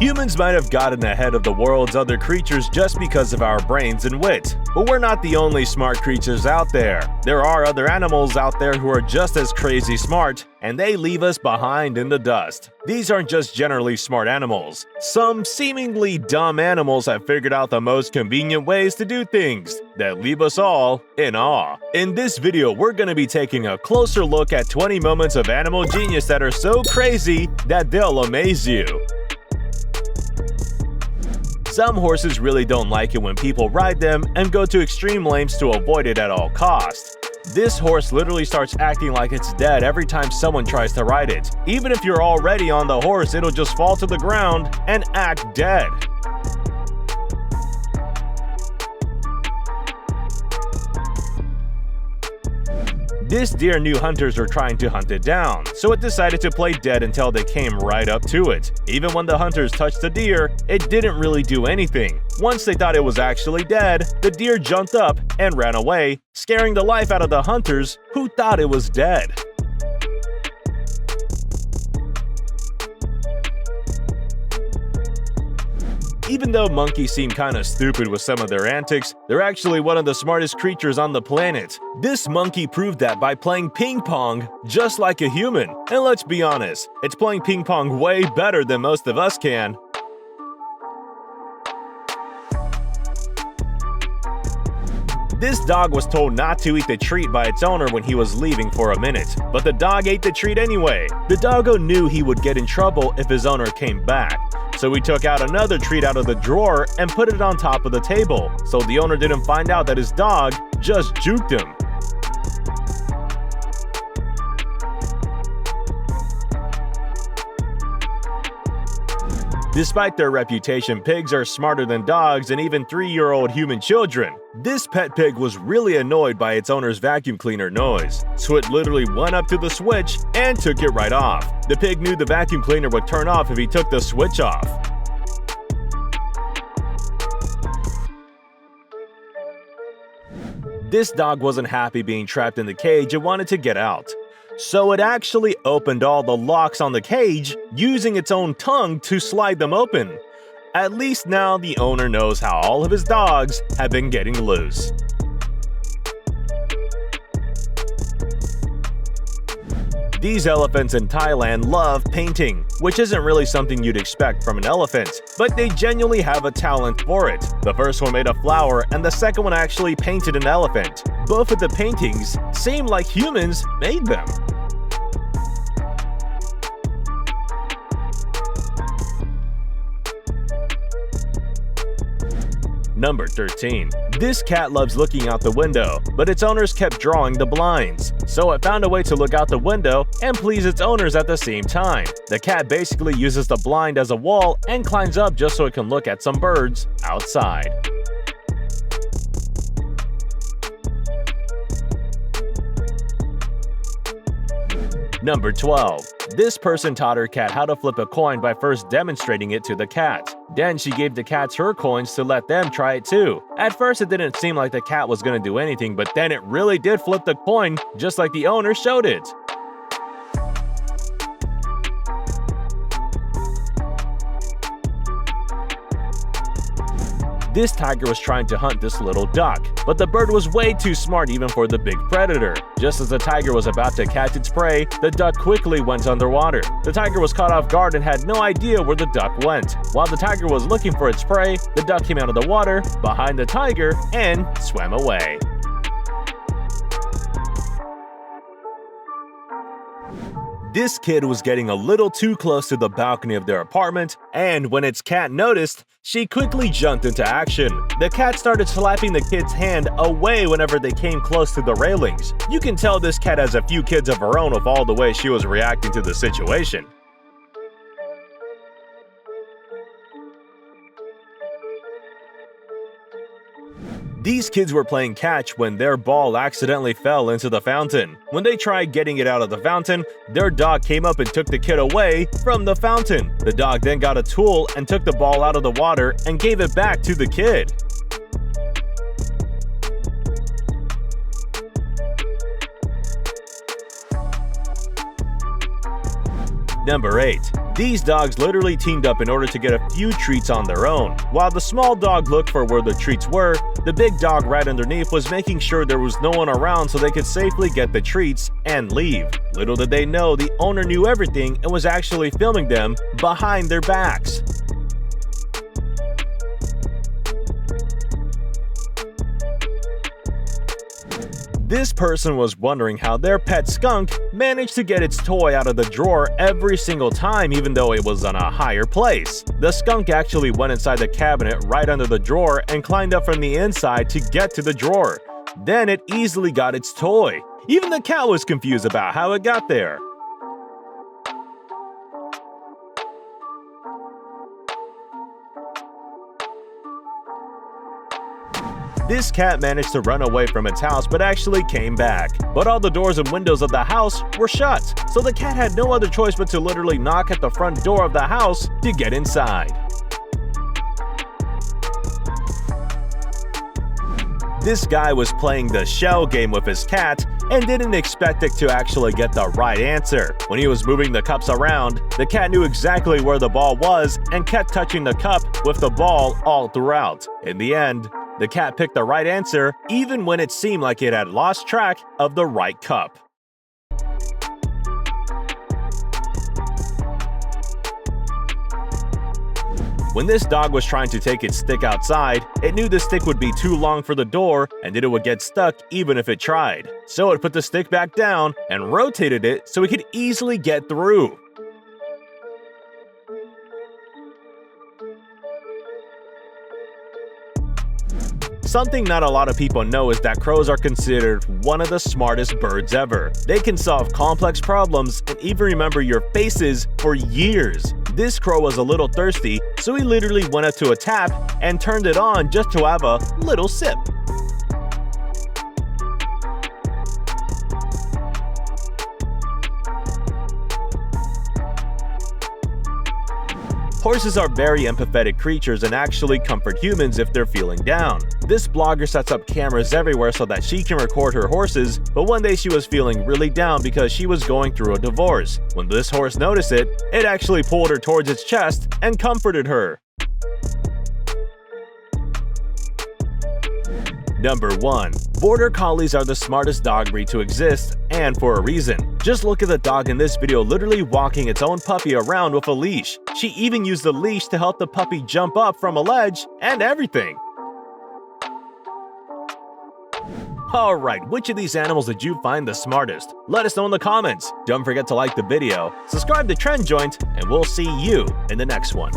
Humans might have gotten ahead of the world's other creatures just because of our brains and wit, but we're not the only smart creatures out there. There are other animals out there who are just as crazy smart, and they leave us behind in the dust. These aren't just generally smart animals. Some seemingly dumb animals have figured out the most convenient ways to do things that leave us all in awe. In this video, we're going to be taking a closer look at 20 moments of animal genius that are so crazy that they'll amaze you. Some horses really don't like it when people ride them and go to extreme lengths to avoid it at all costs. This horse literally starts acting like it's dead every time someone tries to ride it. Even if you're already on the horse, it'll just fall to the ground and act dead. This deer knew hunters were trying to hunt it down, so it decided to play dead until they came right up to it. Even when the hunters touched the deer, it didn't really do anything. Once they thought it was actually dead, the deer jumped up and ran away, scaring the life out of the hunters who thought it was dead. Even though monkeys seem kinda stupid with some of their antics, they're actually one of the smartest creatures on the planet. This monkey proved that by playing ping pong just like a human. And let's be honest, it's playing ping pong way better than most of us can. This dog was told not to eat the treat by its owner when he was leaving for a minute, but the dog ate the treat anyway. The doggo knew he would get in trouble if his owner came back, so he took out another treat out of the drawer and put it on top of the table, so the owner didn't find out that his dog just juked him. Despite their reputation, pigs are smarter than dogs and even 3-year-old human children. This pet pig was really annoyed by its owner's vacuum cleaner noise, so it literally went up to the switch and took it right off. The pig knew the vacuum cleaner would turn off if he took the switch off. This dog wasn't happy being trapped in the cage and wanted to get out. So it actually opened all the locks on the cage, using its own tongue to slide them open. At least now the owner knows how all of his dogs have been getting loose. These elephants in Thailand love painting, which isn't really something you'd expect from an elephant, but they genuinely have a talent for it. The first one made a flower, and the second one actually painted an elephant. Both of the paintings seem like humans made them. Number 13. This cat loves looking out the window, but its owners kept drawing the blinds, so it found a way to look out the window and please its owners at the same time. The cat basically uses the blind as a wall and climbs up just so it can look at some birds outside. Number 12. This person taught her cat how to flip a coin by first demonstrating it to the cat. Then she gave the cats her coins to let them try it too. At first it didn't seem like the cat was gonna do anything, but then it really did flip the coin just like the owner showed it. This tiger was trying to hunt this little duck, but the bird was way too smart even for the big predator. Just as the tiger was about to catch its prey, the duck quickly went underwater. The tiger was caught off guard and had no idea where the duck went. While the tiger was looking for its prey, the duck came out of the water behind the tiger and swam away. This kid was getting a little too close to the balcony of their apartment, and when its cat noticed, she quickly jumped into action. The cat started slapping the kid's hand away whenever they came close to the railings. You can tell this cat has a few kids of her own with all the way she was reacting to the situation. These kids were playing catch when their ball accidentally fell into the fountain. When they tried getting it out of the fountain, their dog came up and took the kid away from the fountain. The dog then got a tool and took the ball out of the water and gave it back to the kid. Number 8. These dogs literally teamed up in order to get a few treats on their own. While the small dog looked for where the treats were, the big dog right underneath was making sure there was no one around so they could safely get the treats and leave. Little did they know, the owner knew everything and was actually filming them behind their backs. This person was wondering how their pet skunk managed to get its toy out of the drawer every single time even though it was on a higher place. The skunk actually went inside the cabinet right under the drawer and climbed up from the inside to get to the drawer. Then it easily got its toy. Even the cat was confused about how it got there. This cat managed to run away from its house but actually came back. But all the doors and windows of the house were shut, so the cat had no other choice but to literally knock at the front door of the house to get inside. This guy was playing the shell game with his cat and didn't expect it to actually get the right answer. When he was moving the cups around, the cat knew exactly where the ball was and kept touching the cup with the ball all throughout. In the end, the cat picked the right answer even when it seemed like it had lost track of the right cup. When this dog was trying to take its stick outside, it knew the stick would be too long for the door and that it would get stuck even if it tried. So it put the stick back down and rotated it so it could easily get through. Something not a lot of people know is that crows are considered one of the smartest birds ever. They can solve complex problems and even remember your faces for years. This crow was a little thirsty, so he literally went up to a tap and turned it on just to have a little sip. Horses are very empathetic creatures and actually comfort humans if they're feeling down. This blogger sets up cameras everywhere so that she can record her horses, but one day she was feeling really down because she was going through a divorce. When this horse noticed it, it actually pulled her towards its chest and comforted her. Number 1. Border Collies are the smartest dog breed to exist, and for a reason. Just look at the dog in this video literally walking its own puppy around with a leash. She even used the leash to help the puppy jump up from a ledge and everything. Alright, which of these animals did you find the smartest? Let us know in the comments. Don't forget to like the video, subscribe to Trend Joint, and we'll see you in the next one.